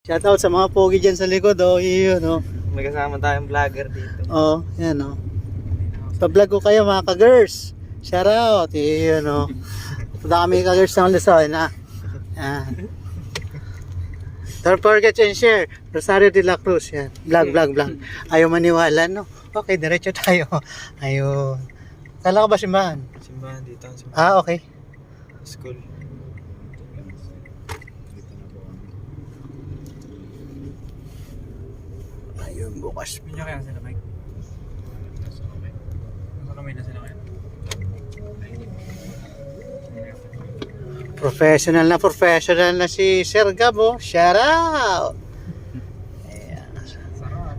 Shoutout sa mga pogi dyan sa likod, oh. Yun, oh. May kasama tayong vlogger dito. Oh, yan, oh. Pa-vlog ko kayo, mga ka-girls. Shoutout. Yun, oh. Punta kami ka-girls ng Luzon, ha. Yan. Don't forget and share. Rosario de la Cruz, yan. Vlog. Ayaw maniwala, no? Okay, diretso tayo. Ayun. Kala ko ba simbahan? Simbahan dito. Simbahan. Ah, okay. School. Ayun, bukas. Hindi kaya sila, Mike? Nasa kamay na sila kaya? Professional na si Sir Gabo. Shout out! Ayan.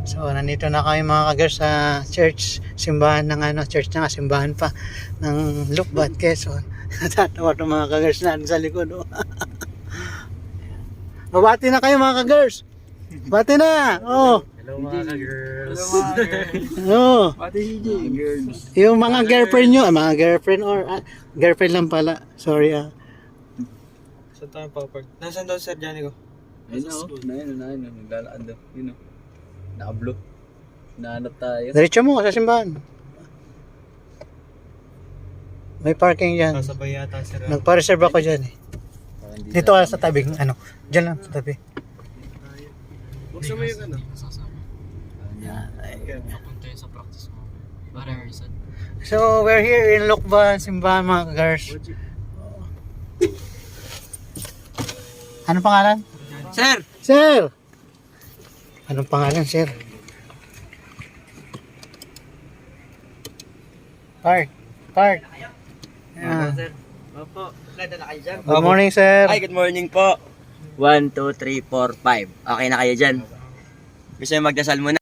So, nandito na kami mga ka-girls sa church. Simbahan ng church na nga, simbahan pa ng Lukbat, Quezon. Natatawa ng mga ka-girls na sa likod. Oh. Babati na kayo mga ka-girls. Bati na! Oh. Hello mga girls. Oh. Pati si girls. Yung mga girlfriend nyo, mga girlfriend or girlfriend lang pala. Sorry ah. Saan tayo papark? Nasaan daw si Sir Johnny ko? Ayun na, naglalaan daw. Yun o. Nakablo. Nahanap tayo. Diretso mo sa simbahan. May parking dyan. Sasabay yata si Ram. Nagpa-reserve ako dyan eh. Dito ka sa tabing, dyan lang sa tabi. Buksan mo yung ano? Papunta yun sa practice mo. Para reason. So, we're here in Lukban, simbahan mga girls. Anong pangalan? Sir! Sir! Anong pangalan, sir? Park. Ayan. Sir. Opo. Ganda na kayo dyan. Good morning, sir. Ay, good morning po. 1, 2, 3, 4, 5. Okay na kayo dyan. Gusto nyo magdasal muna?